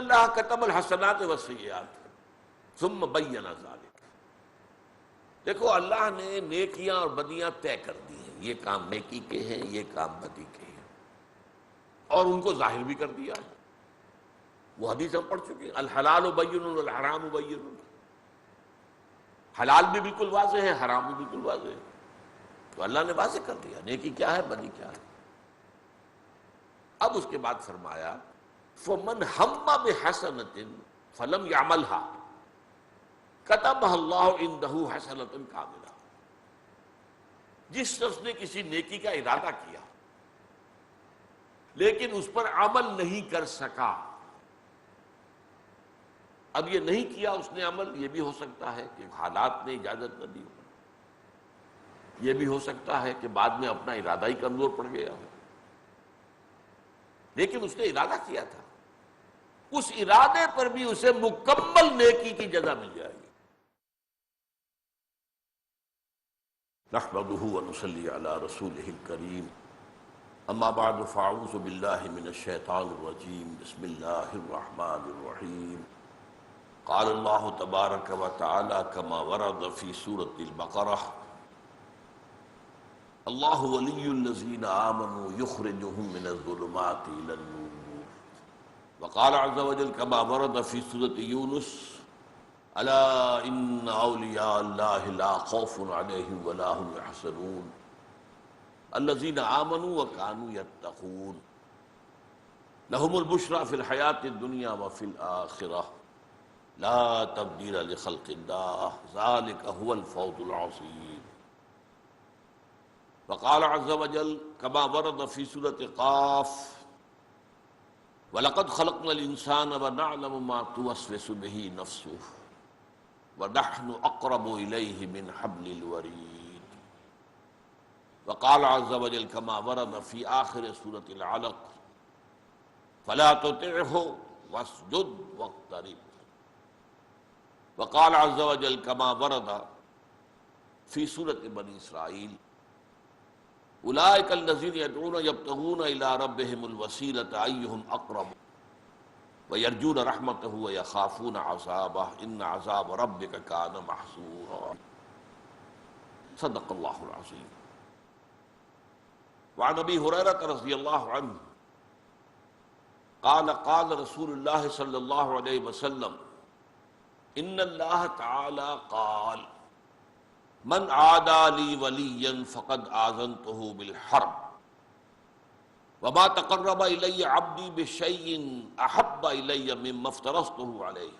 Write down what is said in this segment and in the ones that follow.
اللہ کتب الحسنات والسیئات ثم بین ذلک. دیکھو اللہ نے نیکیاں اور بدیاں طے کر دی ہیں، یہ کام نیکی کے ہیں، یہ کام بدی کے ہیں، اور ان کو ظاہر بھی کر دیا ہے. وہ حدیث ہم پڑھ چکے ہیں، الحلال بین والحرام بین. حلال بھی بالکل واضح ہے، حرام بھی بالکل واضح ہے. تو اللہ نے واضح کر دیا نیکی کیا ہے، بدی کیا ہے. اب اس کے بعد فرمایا فَمَنْ هَمَّ بِحَسَنَةٍ فَلَمْ يَعْمَلْهَا كَتَبَهَا اللَّهُ عِنْدَهُ حَسَنَةً كَامِلَةً. جس شخص نے کسی نیکی کا ارادہ کیا لیکن اس پر عمل نہیں کر سکا، اب یہ نہیں کیا اس نے عمل، یہ بھی ہو سکتا ہے کہ حالات نے اجازت نہ دی ہو، یہ بھی ہو سکتا ہے کہ بعد میں اپنا ارادہ ہی کمزور پڑ گیا ہو، لیکن اس نے ارادہ کیا تھا، اس ارادے پر بھی اسے مکمل نیکی کی جزا مل جائے گی. نحمدہ ونصلی علی رسولہ الکریم، اما بعد فاعوذ باللہ من الشیطان الرجیم، بسم اللہ الرحمن الرحیم. قال اللہ تبارک و تعالی کما ورد فی سورۃ البقرہ اللہ ولی الذین آمنوا یخرجهم من الظلمات الی النور. وقال عز وجل كما ورد في سورة يونس ألا إن أولياء الله لا خوف عليهم ولا هم يحزنون الذين آمنوا وكانوا يتقون لهم البشرى في الحياة الدنيا وفي الآخرة لا تبديل لخلق الله ذلك هو الفوز العظيم. وقال عز وجل كما ورد في سورة قاف وَلَقَدْ خَلَقْنَا الْإِنسَانَ وَنَعْلَمُ مَا تُوَسْوِسُ بِهِ نَفْسُهُ وَنَحْنُ أَقْرَبُ إِلَيْهِ مِنْ حَبْلِ الْوَرِيدِ. وقال عز وجل كما ورد في آخر سورة العلق فَلَا تُطِعْهُ وَاسْجُدْ وَاقْتَرِبْ. وقال عز وجل كما ورد في سورة بني إسرائيل اولئک الذین یدعون یبتغون الی ربہم الوسیلۃ ایہم اقرب ویرجون رحمتہ ویخافون عذابہ ان عذاب ربک کان محذورا. صدق اللہ العظیم. وعن ابی ہریرہ رضی اللہ عنہ قال قال رسول اللہ صلی اللہ علیہ وسلم ان اللہ تعالی قال من عادى لي وليا فقد آذنته بالحرب وما تقرب إلي عبدي بشيء أحب إلي مما افترضته عليه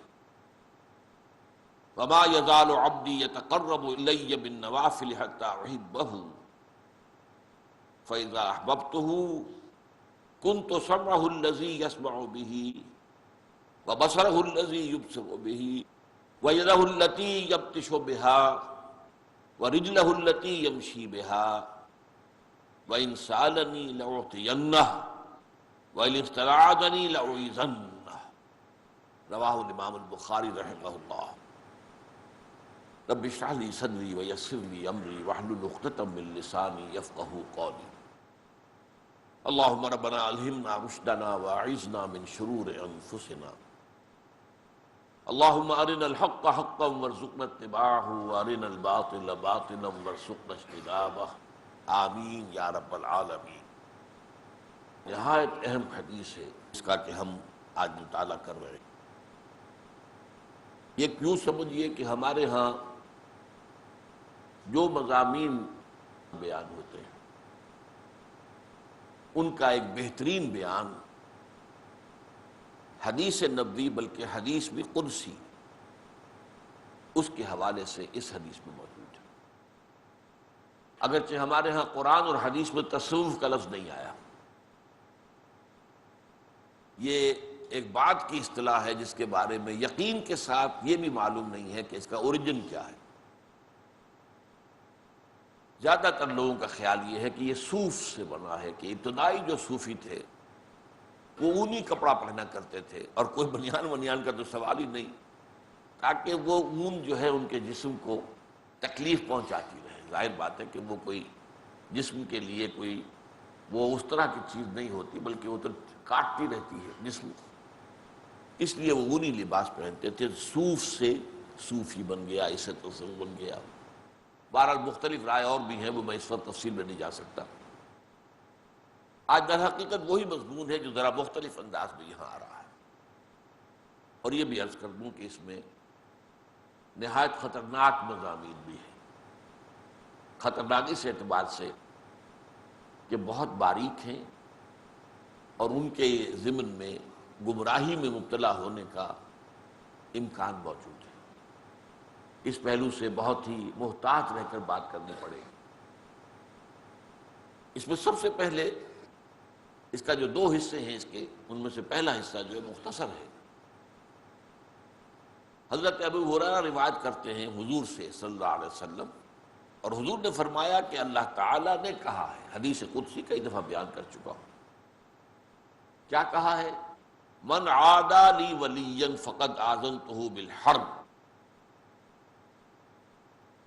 وما يزال عبدي يتقرب إلي بالنوافل حتى أحبه فإذا أحببته كنت سمعه الذي يسمع به وبصره الذي يبصر به ويده التي يبطش بها وَرِجْلَهُ الَّتِي يَمْشِي بِهَا وَإِنْ سَأَلَنِي لَأُعْطِيَنَّهُ وَإِنْ اسْتَعَاذَنِي لَأُعِيذَنَّهُ. رواہ الامام البخاری رحمہ اللہ. رب اشرح لي صدري ويسر لي أمري واحلل عقدة من لساني يفقهوا قولي. اللهم ربنا ألهمنا رشدنا وأعذنا من شرور أنفسنا. اللهم أرنا الحق حقا وارزقنا اتباعه وأرنا الباطل باطلا وارزقنا اجتنابه. آمین یا رب العالمین. نہایت اہم حدیث ہے اس کا کہ ہم آج مطالعہ کر رہے ہیں. یہ کیوں سمجھیے کہ ہمارے ہاں جو مضامین بیان ہوتے ہیں ان کا ایک بہترین بیان حدیث نبوی بلکہ حدیث بھی قدسی اس کے حوالے سے اس حدیث میں موجود ہے. اگرچہ ہمارے ہاں قرآن اور حدیث میں تصوف کا لفظ نہیں آیا، یہ ایک بات کی اصطلاح ہے جس کے بارے میں یقین کے ساتھ یہ بھی معلوم نہیں ہے کہ اس کا اوریجن کیا ہے. زیادہ تر لوگوں کا خیال یہ ہے کہ یہ صوف سے بنا ہے، کہ ابتدائی جو صوفی تھے وہ اونی کپڑا پہنا کرتے تھے اور کوئی بنیان کا تو سوال ہی نہیں، تاکہ وہ اون جو ہے ان کے جسم کو تکلیف پہنچاتی رہے. ظاہر بات ہے کہ وہ کوئی جسم کے لیے کوئی وہ اس طرح کی چیز نہیں ہوتی، بلکہ وہ تو کاٹتی رہتی ہے جسم کو. اس لیے وہ اونی لباس پہنتے تھے، صوف سے صوفی بن گیا، اسے تصوف بن گیا۔ بہرحال مختلف رائے اور بھی ہیں، وہ میں اس وقت تفصیل میں نہیں جا سکتا۔ آج در حقیقت وہی مضمون ہے جو ذرا مختلف انداز میں یہاں آ رہا ہے، اور یہ بھی عرض کر دوں کہ اس میں نہایت خطرناک مضامین بھی ہیں۔ خطرناک اس اعتبار سے کہ بہت باریک ہیں اور ان کے ضمن میں گمراہی میں مبتلا ہونے کا امکان موجود ہے۔ اس پہلو سے بہت ہی محتاط رہ کر بات کرنی پڑے گی۔ اس میں سب سے پہلے اس کا جو دو حصے ہیں اس کے، ان میں سے پہلا حصہ جو ہے مختصر ہے۔ حضرت ابو ہریرہ روایت کرتے ہیں حضور سے صلی اللہ علیہ وسلم، اور حضور نے فرمایا کہ اللہ تعالیٰ نے کہا ہے، حدیث قدسی کئی دفعہ بیان کر چکا ہوں۔ کیا کہا ہے؟ من عادی لی ولیا فقد آذنتہ بالحرب،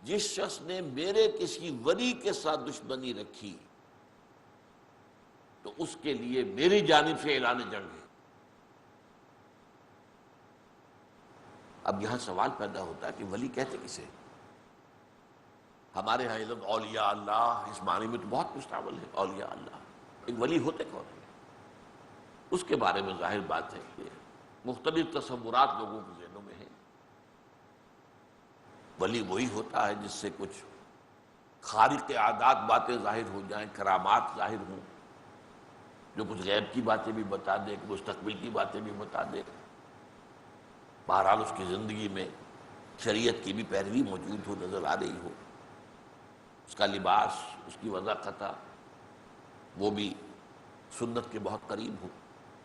جس شخص نے میرے کسی ولی کے ساتھ دشمنی رکھی تو اس کے لیے میری جانب سے اعلان جنگ ہے۔ اب یہاں سوال پیدا ہوتا ہے کہ ولی کہتے کسے؟ ہمارے ہاں علم اولیاء اللہ اس معنی میں تو بہت مستعمل ہے، اولیاء اللہ۔ ایک ولی ہوتے کون ہیں؟ اس کے بارے میں ظاہر بات ہے کہ مختلف تصورات لوگوں کے ذہنوں میں ہیں۔ ولی وہی ہوتا ہے جس سے کچھ خارق عادات باتیں ظاہر ہو جائیں، کرامات ظاہر ہوں، جو کچھ غیب کی باتیں بھی بتا دے، مستقبل کی باتیں بھی بتا دے۔ بہرحال اس کی زندگی میں شریعت کی بھی پیروی موجود ہو، نظر آ رہی ہو، اس کا لباس، اس کی وضاحت وہ بھی سنت کے بہت قریب ہو۔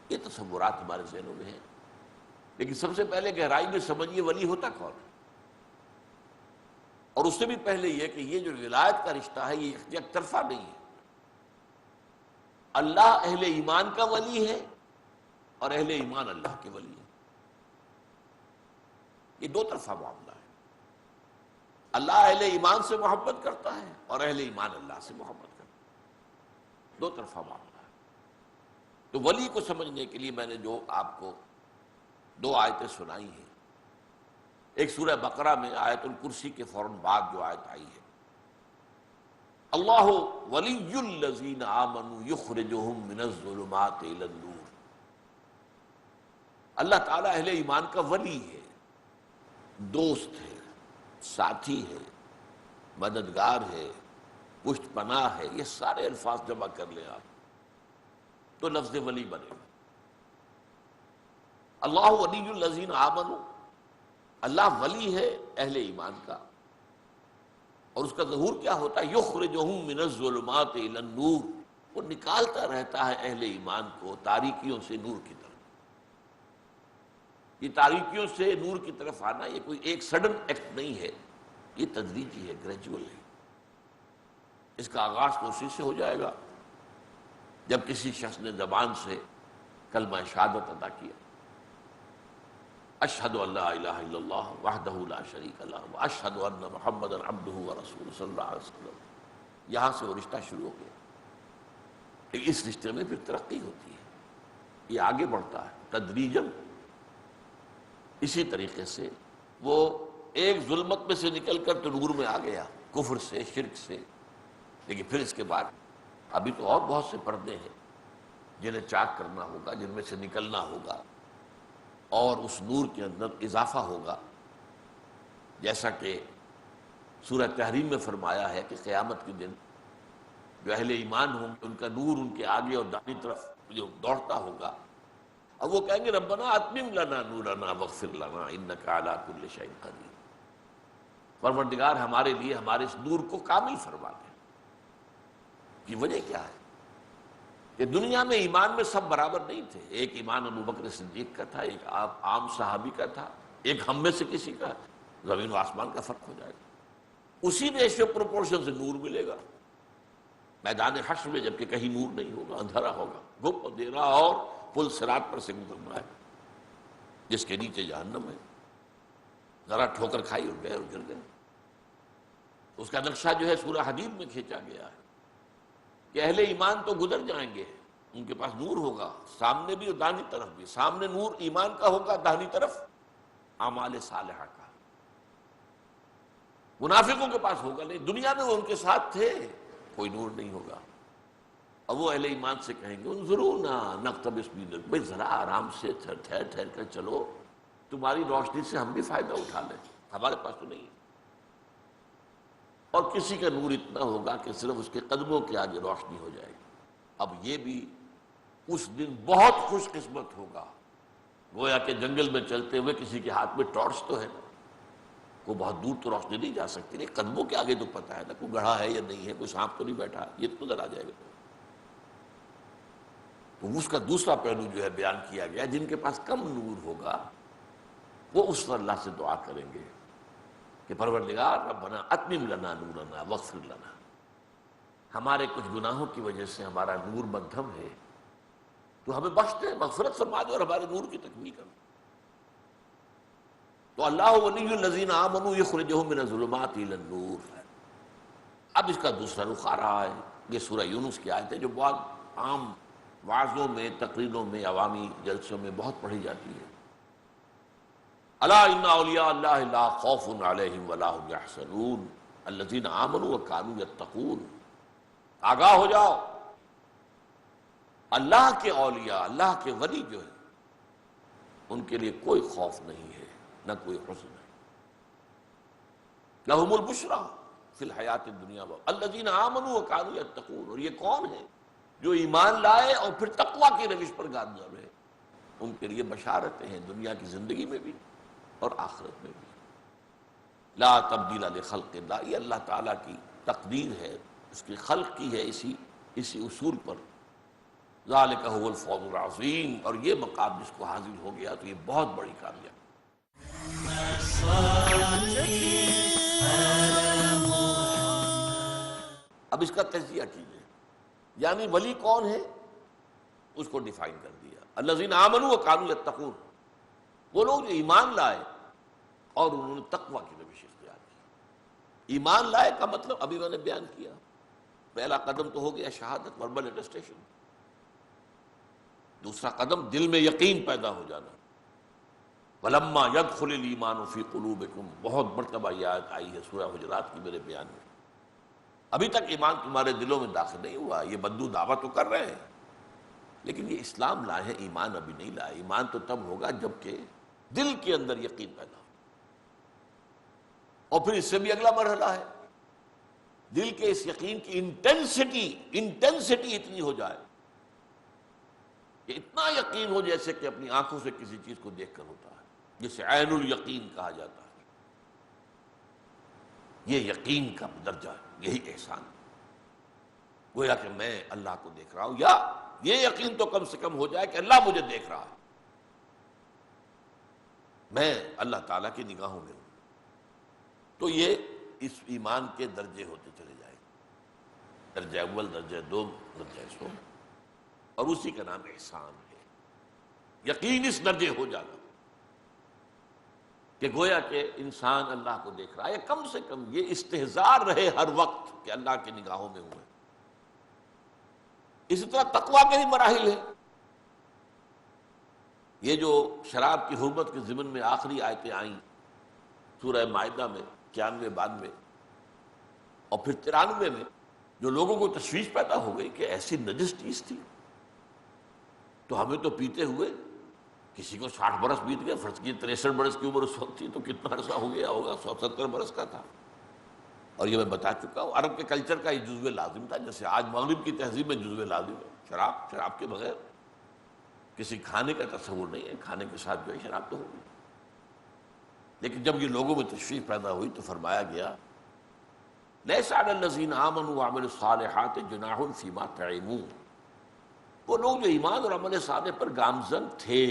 یہ تصورات ہمارے ذہنوں میں ہیں، لیکن سب سے پہلے گہرائی میں سمجھیے ولی ہوتا کون ہے، اور اس سے بھی پہلے یہ کہ یہ جو ولایت کا رشتہ ہے یہ یک طرفہ نہیں ہے۔ اللہ اہل ایمان کا ولی ہے اور اہل ایمان اللہ کے ولی ہے۔ یہ دو طرفہ معاملہ ہے۔ اللہ اہل ایمان سے محبت کرتا ہے اور اہل ایمان اللہ سے محبت کرتا ہے، دو طرفہ معاملہ ہے۔ تو ولی کو سمجھنے کے لیے میں نے جو آپ کو دو آیتیں سنائی ہیں، ایک سورہ بقرہ میں آیت الکرسی کے فوراً بعد جو آیت آئی ہے، اللہ ولی الذین آمنوا یخرجہم من الظلمات الی النور، اللہ تعالیٰ اہل ایمان کا ولی ہے، دوست ہے، ساتھی ہے، مددگار ہے، پشت پناہ ہے۔ یہ سارے الفاظ جمع کر لیں آپ تو لفظ ولی بنے گا۔ اللہ ولی الذین آمنوا، اللہ ولی ہے اہل ایمان کا، اور اس کا ظہور کیا ہوتا ہے؟ یخرجہم من الظلمات الی النور، وہ نکالتا رہتا ہے اہل ایمان کو تاریکیوں سے نور کی طرف۔ یہ تاریکیوں سے نور کی طرف آنا یہ کوئی ایک سڈن ایکٹ نہیں ہے، یہ تدریجی ہے، گریجول ہے۔ اس کا آغاز تو اسی سے ہو جائے گا جب کسی شخص نے زبان سے کلمہ شہادت ادا کیا، اشہد ان لا الہ الا اللہ وحدہ لا شریک لہ واشہد ان محمدا عبدہ ورسولہ صلی اللہ علیہ وسلم، یہاں سے وہ رشتہ شروع ہو گیا۔ لیکن اس رشتے میں پھر ترقی ہوتی ہے، یہ آگے بڑھتا ہے تدریجاً۔ اسی طریقے سے وہ ایک ظلمت میں سے نکل کر تو نور میں آ گیا، کفر سے، شرک سے، لیکن پھر اس کے بعد ابھی تو اور بہت سے پردے ہیں جنہیں چاک کرنا ہوگا، جن میں سے نکلنا ہوگا، اور اس نور کے اندر اضافہ ہوگا، جیسا کہ سورہ تحریم میں فرمایا ہے کہ قیامت کے دن جو اہل ایمان ہوں ان کا نور ان کے آگے اور دائیں طرف جو دوڑتا ہوگا، اب وہ کہیں گے ربنا اتمم لنا نورنا واغفر لنا انک علی کل شیء قدیر، پروردگار ہمارے لیے ہمارے اس نور کو کامل فرما دے۔ کی وجہ کیا ہے کہ دنیا میں ایمان میں سب برابر نہیں تھے، ایک ایمان ابو بکر صدیق کا تھا، ایک عام صحابی کا تھا، ایک ہم میں سے کسی کا، زمین و آسمان کا فرق ہو جائے گا۔ اسی ریشیو پروپورشن سے نور ملے گا میدان حشر میں، جبکہ کہیں نور نہیں ہوگا، اندھیرا ہوگا، گھپ اندھیرا، اور پل صراط پر سے گزرنا ہے جس کے نیچے جہنم ہے، ذرا ٹھوکر کھائی اور گئے اور گر گئے۔ اس کا نقشہ جو ہے سورہ حدید میں کھینچا گیا ہے کہ اہل ایمان تو گزر جائیں گے ان کے پاس نور ہوگا سامنے بھی اور داہنی طرف بھی. سامنے نور ایمان کا ہوگا، داہنی طرف اعمال صالحہ کا. منافقوں کے پاس ہوگا نہیں. دنیا میں وہ ان کے ساتھ تھے، کوئی نور نہیں ہوگا. اور وہ اہل ایمان سے کہیں گے انظرونا نقتبس من نورکم، بھائی ذرا آرام سے ٹھہر کر چلو، تمہاری روشنی سے ہم بھی فائدہ اٹھا لیں، ہمارے پاس تو نہیں ہے. اور کسی کا نور اتنا ہوگا کہ صرف اس کے قدموں کے آگے روشنی ہو جائے گی. اب یہ بھی اس دن بہت خوش قسمت ہوگا. گویا کہ جنگل میں چلتے ہوئے کسی کے ہاتھ میں ٹارچ تو ہے نا، کوئی بہت دور تو روشنی نہیں جا سکتی، نہیں قدموں کے آگے تو پتہ ہے نا کوئی گڑھا ہے یا نہیں ہے، کوئی سانپ تو نہیں بیٹھا، یہ تو نظر آ جائے گا. تو اس کا دوسرا پہلو جو ہے بیان کیا گیا، جن کے پاس کم نور ہوگا وہ اس پر اللہ سے دعا کریں گے کہ پروردگار ربنا اتمم لنا نورنا واغفر لنا، ہمارے کچھ گناہوں کی وجہ سے ہمارا نور مدھم ہے، تو ہمیں بخش دے، مغفرت فرما دے اور ہمارے نور کی تکمیل کر دے. تو اللہ ولی الذین آمنوا یخرجہم من الظلمات الی النور. اب اس کا دوسرا رخ آ رہا ہے. یہ سورہ یونس کی آیت ہے جو بہت عام وعظوں میں، تقریروں میں، عوامی جلسوں میں بہت پڑھی جاتی ہے. الا ان اولیاء اللہ لا خوف علیہم ولا هم یحزنون الذین آمنوا وکانوا یتقون. آگاہ ہو جاؤ، اللہ کے اولیاء، اللہ کے ولی جو ہیں ان کے لیے کوئی خوف نہیں ہے، نہ کوئی حزن ہے. لہم البشریٰ فی الحیات الدنیا الذین آمنوا وکانوا یتقون. اور یہ کون ہے؟ جو ایمان لائے اور پھر تقویٰ کی روش پر گامزن رہے. ان کے لیے بشارتیں ہیں دنیا کی زندگی میں بھی اور آخرت میں بھی. لا تبدیل لخلق اللہ، یہ اللہ تعالیٰ کی تقدیر ہے، اس کی خلق کی ہے اسی اصول پر. ذالک هو الفوز العظیم. اور یہ مقام جس کو حاصل ہو گیا تو یہ بہت بڑی کامیابی. اب اس کا تجزیہ کیجیے، یعنی ولی کون ہے اس کو ڈیفائن کر دیا. الذین آمنوا وکانوا یتقون، وہ لوگ جو ایمان لائے اور انہوں نے تقوی کی روش اختیار کی. ایمان لائے کا مطلب ابھی میں نے بیان کیا، پہلا قدم تو ہو گیا شہادت، وربل اٹیسٹیشن. دوسرا قدم دل میں یقین پیدا ہو جانا. وَلَمَّا يَدْخُلِ الْإِيمَانُ فِي قُلُوبِكُمْ، بہت مرتبہ یہ آیت آئی ہے سورہ حجرات کی میرے بیان میں. ابھی تک ایمان تمہارے دلوں میں داخل نہیں ہوا، یہ بدو دعویٰ تو کر رہے ہیں لیکن یہ اسلام لائے ہیں، ایمان ابھی نہیں لائے. ایمان تو تب ہوگا جب کہ دل کے اندر یقین پیدا ہو. اور پھر اس سے بھی اگلا مرحلہ ہے، دل کے اس یقین کی انٹینسٹی اتنی ہو جائے کہ اتنا یقین ہو جیسے کہ اپنی آنکھوں سے کسی چیز کو دیکھ کر ہوتا ہے، جسے عین الیقین کہا جاتا ہے. یہ یقین کا درجہ، یہی احسان. گویا کہ میں اللہ کو دیکھ رہا ہوں، یا یہ یقین تو کم سے کم ہو جائے کہ اللہ مجھے دیکھ رہا ہے، میں اللہ تعالیٰ کی نگاہوں میں ہوں. تو یہ اس ایمان کے درجے ہوتے چلے جائیں، درجہ اول، درجہ دوم، درجہ سوم، اور اسی کا نام احسان ہے. یقین اس درجے ہو جانا کہ گویا کہ انسان اللہ کو دیکھ رہا ہے، کم سے کم یہ استحضار رہے ہر وقت کہ اللہ کی نگاہوں میں ہوئے. اسی طرح تقویٰ کے ہی مراحل ہیں. یہ جو شراب کی حرمت کے ضمن میں آخری آیتیں آئیں سورہ مائدہ میں 91 92 اور پھر 93 میں، جو لوگوں کو تشویش پیدا ہو گئی کہ ایسی نجس چیز تھی تو ہمیں تو پیتے ہوئے کسی کو 60 برس بیت گئے، فرض کی 63 برس کی عمر اس وقت تھی، تو کتنا عرصہ ہو گیا ہوگا، 170 برس کا تھا. اور یہ میں بتا چکا ہوں عرب کے کلچر کا یہ جزو لازم تھا، جیسے آج مغرب کی تہذیب میں جزو لازم ہے شراب کے بغیر کسی کھانے کا تصور نہیں ہے، کھانے کے ساتھ جو ہے شراب تو ہوگی. لیکن جب یہ لوگوں میں تشویش پیدا ہوئی تو فرمایا گیا لیس علی الذین آمنوا وعملوا الصالحات جناح فیما طعموا. وہ لوگ جو ایمان اور عمل صالح پر گامزن تھے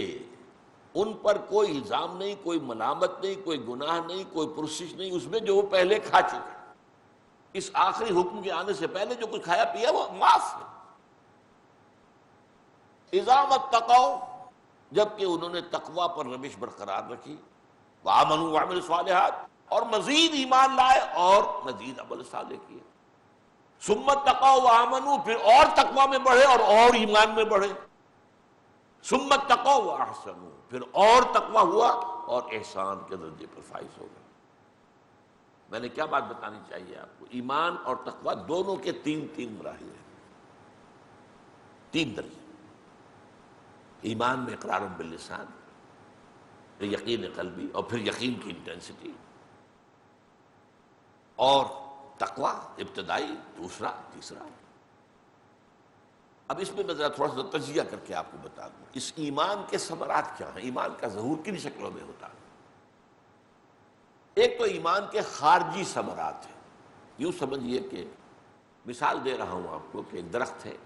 ان پر کوئی الزام نہیں، کوئی ملامت نہیں، کوئی گناہ نہیں، کوئی پرسش نہیں اس میں جو وہ پہلے کھا چکے. اس آخری حکم کے آنے سے پہلے جو کچھ کھایا پیا وہ معاف ہے. اذا اتقوا، جبکہ انہوں نے تقوی پر روش برقرار رکھی، وآمنوا وعملوا الصالحات، اور مزید ایمان لائے اور مزید عمل صالح کیے. ثم اتقوا وآمنوا، پھر اور تقوی میں بڑھے اور ایمان میں بڑھے. ثم اتقوا واحسنوا، پھر اور تقوی ہوا اور احسان کے درجے پر فائز ہو گئے. میں نے کیا بات بتانی چاہیے آپ کو؟ ایمان اور تقوی دونوں کے تین مراحل ہیں، تین درجے. ایمان میں اقرار باللسان، پھر یقین قلبی، اور پھر یقین کی انٹینسٹی، اور تقوی ابتدائی، دوسرا، تیسرا. اب اس میں میں ذرا تھوڑا سا تجزیہ کر کے آپ کو بتا دوں اس ایمان کے ثمرات کیا ہیں، ایمان کا ظہور کن شکلوں میں ہوتا ہے. ایک تو ایمان کے خارجی ثمرات ہیں. یوں سمجھیے کہ مثال دے رہا ہوں آپ کو کہ ایک درخت ہے،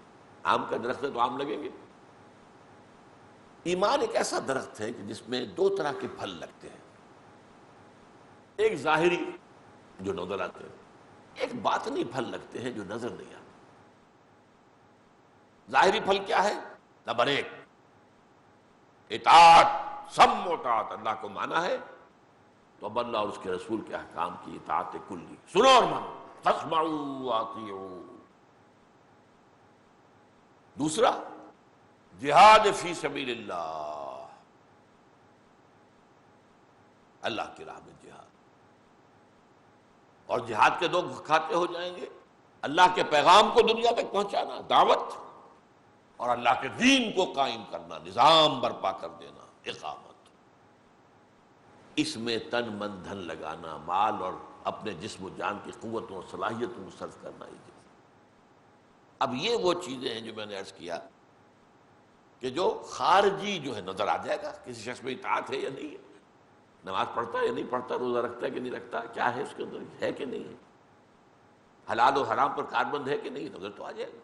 آم کا درخت ہے تو آم لگیں گے. ایمان ایک ایسا درخت ہے کہ جس میں دو طرح کے پھل لگتے ہیں، ایک ظاہری جو نظر آتے ہیں، ایک باطنی پھل لگتے ہیں جو نظر نہیں آتے. ظاہری پھل کیا ہے؟ نمبر ایک، اطاعت، سم و اطاعت. اللہ کو مانا ہے تو اب اللہ اور اس کے رسول کے احکام کی اطاعت کلی، سنو اور مانو، فاسمعوا واطیعوا. دوسرا، جہاد فی سبیل اللہ، اللہ کی راہ میں جہاد. اور جہاد کے دو کھاتے ہو جائیں گے، اللہ کے پیغام کو دنیا تک پہنچانا، دعوت، اور اللہ کے دین کو قائم کرنا، نظام برپا کر دینا، اقامت. اس میں تن من دھن لگانا، مال اور اپنے جسم و جان کی قوتوں اور صلاحیتوں کو صرف کرنا ہی. اب یہ وہ چیزیں ہیں جو میں نے عرض کیا کہ جو خارجی جو ہے نظر آ جائے گا کسی شخص میں اطاعت ہے یا نہیں ہے، نماز پڑھتا ہے یا نہیں پڑھتا، روزہ رکھتا ہے کہ نہیں رکھتا، کیا ہے اس کے اندر، ہے کہ نہیں ہے، حلال و حرام پر کاربند ہے کہ نہیں، نظر تو آ جائے گا.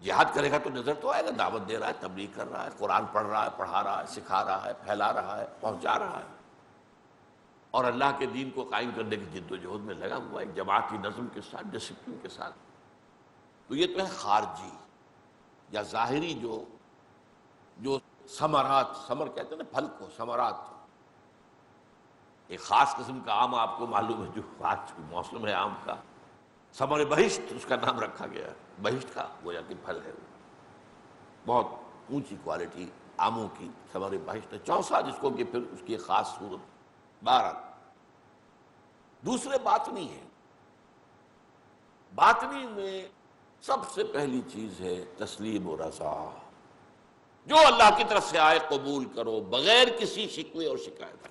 جہاد کرے گا تو نظر تو آئے گا، دعوت دے رہا ہے، تبلیغ کر رہا ہے، قرآن پڑھ رہا ہے، پڑھا رہا ہے، سکھا رہا ہے، پھیلا رہا ہے، پہنچا رہا ہے، اور اللہ کے دین کو قائم کرنے کی جد و جہد میں لگا ہوا ہے، ایک جماعتی نظم کے ساتھ، ڈسپلن کے ساتھ. تو یہ تو ہے خارجی یا ظاہری جو ثمرات، ثمر کہتے ہیں نا پھل کو، ثمرات. ایک خاص قسم کا آم آپ کو معلوم ہے جو آج موسم ہے آم کا، ثمر بہشت اس کا نام رکھا گیا ہے. بہشت کا گویا کہ پھل ہے، وہ بہت اونچی کوالٹی آموں کی ثمر بہشت ہے، چونسا جس کو کہ پھر اس کی ایک خاص صورت. بہرحال دوسرے باطنی ہے. باطنی میں سب سے پہلی چیز ہے تسلیم و رضا. جو اللہ کی طرف سے آئے قبول کرو بغیر کسی شکوے اور شکایت.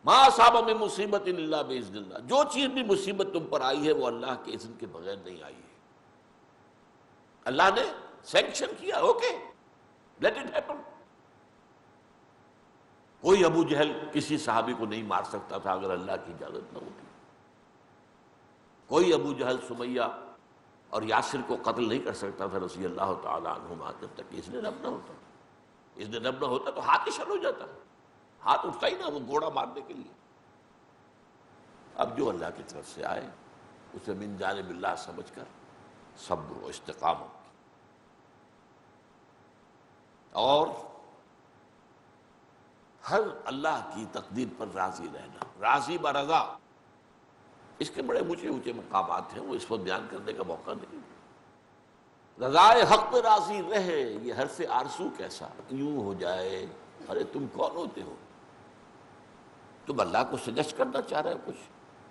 ما اصاب من مصیبت الا باذن اللہ، جو چیز بھی مصیبت تم پر آئی ہے وہ اللہ کے اذن کے بغیر نہیں آئی ہے، اللہ نے سینکشن کیا، اوکے لیٹ اٹ ہیپن. کوئی ابو جہل کسی صحابی کو نہیں مار سکتا تھا اگر اللہ کی اجازت نہ ہوتی. کوئی ابو جہل سمیہ اور یاسر کو قتل نہیں کر سکتا تھا رضی اللہ تعالیٰ عنہما جب تک اذن رب نہ ہوتا. اذن رب نہ ہوتا تو ہاتھ ہی شل ہو جاتا، ہاتھ اٹھتا ہی نہ وہ گھوڑا مارنے کے لیے. اب جو اللہ کی طرف سے آئے اسے من جانب اللہ سمجھ کر صبر و استقامت اور ہر اللہ کی تقدیر پر راضی رہنا، راضی برضا. اس کے بڑے اونچے اونچے مقامات ہیں، وہ اس وقت بیان کرنے کا موقع نہیں. رضائے حق پہ راضی رہے، یہ حرف آرزو کیسا یوں ہو جائے. ارے تم کون ہوتے ہو؟ تم اللہ کو سجیسٹ کرنا چاہ رہے ہو کچھ؟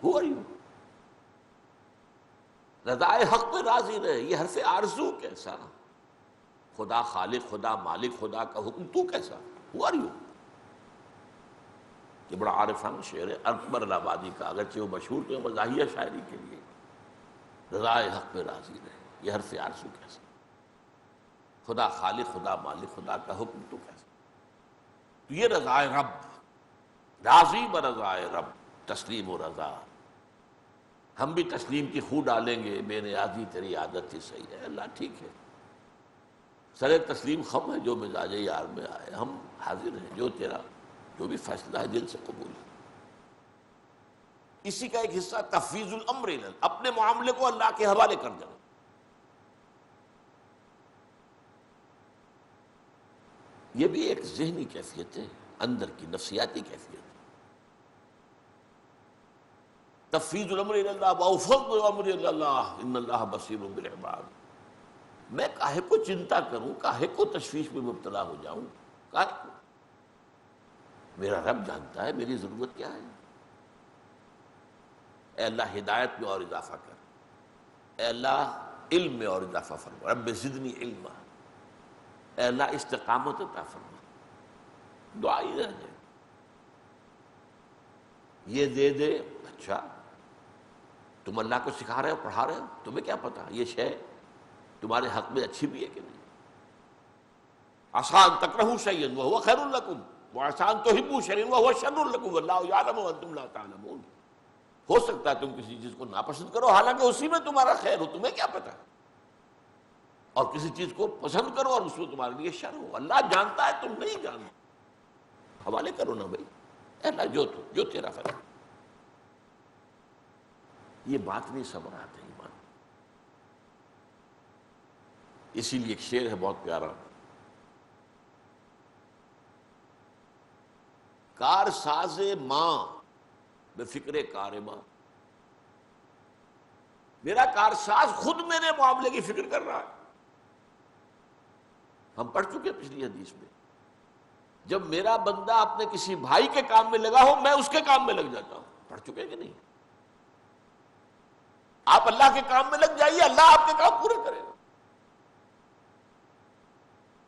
ہو رہی ہو. رضائے حق پہ راضی رہے، یہ حرف آرزو کیسا. خدا خالق، خدا مالک، خدا کا حکم، تو کیسا؟ ہو رہی ہو. یہ بڑا عارفانہ شعر ہے اکبر الآبادی کا، اگرچہ وہ مشہور تو ہے مزاحیہ شاعری کے لیے. رضائے حق پہ راضی رہے، یہ حرف آرزو کیسا. خدا خالق، خدا مالک، خدا کا حکم، تو کیسا. تو یہ رضائے رب، راضی برضائے رب، تسلیم و رضا. ہم بھی تسلیم کی خو ڈالیں گے، بے نیازی تیری عادت ہی صحیح ہے. اللہ ٹھیک ہے، سر تسلیم خم ہے، جو مزاج یار میں آئے ہم حاضر ہیں، جو تیرا جو بھی فیصلہ ہے دل سے قبول ہے. اسی کا ایک حصہ تفویض الامر الی اللہ، اپنے معاملے کو اللہ کے حوالے کر دینا. یہ بھی ایک ذہنی کیفیت ہے، اندر کی نفسیاتی کیفیت. تفویض الامر الی اللہ وافوض الامر الی اللہ ان اللہ بصیر بالعباد. میں کاہے کو چنتا کروں، کاہے کو تشویش میں مبتلا ہو جاؤں، کاہے کو؟ میرا رب جانتا ہے میری ضرورت کیا ہے. اے اللہ ہدایت میں اور اضافہ کر، اے اللہ علم میں اور اضافہ فرما، رب زدنی علما، اے اللہ استقامت عطا فرما. دعا ہی رہ جائے. یہ دے دے، اچھا تم اللہ کو سکھا رہے ہو، پڑھا رہے ہو، تمہیں کیا پتا یہ شے تمہارے حق میں اچھی بھی ہے کہ نہیں. آسان تکرہوا شیئا وہو خیر لکم وآسان تحبوا شیئا وہو شر لکم واللہ یعلم وانتم لا تعلمون. ہو سکتا ہے تم کسی چیز کو ناپسند کرو حالانکہ اسی میں تمہارا خیر ہو، تمہیں کیا پتا. اور کسی چیز کو پسند کرو اور اس میں تمہارے لیے شر ہو. اللہ جانتا ہے، تم نہیں جانتے. حوالے کرو نا بھائی، اے اللہ جو تیرا فیصلہ. یہ بات نہیں سمجھ آتا ایمان. اسی لیے ایک شعر ہے بہت پیارا، کار ساز ماں بے فکر کار ماں. میرا کارساز خود میرے معاملے کی فکر کر رہا ہے. ہم پڑھ چکے پچھلی حدیث میں، جب میرا بندہ اپنے کسی بھائی کے کام میں لگا ہو میں اس کے کام میں لگ جاتا ہوں. پڑھ چکے کہ نہیں؟ آپ اللہ کے کام میں لگ جائیے، اللہ آپ کے کام پورے کرے گا.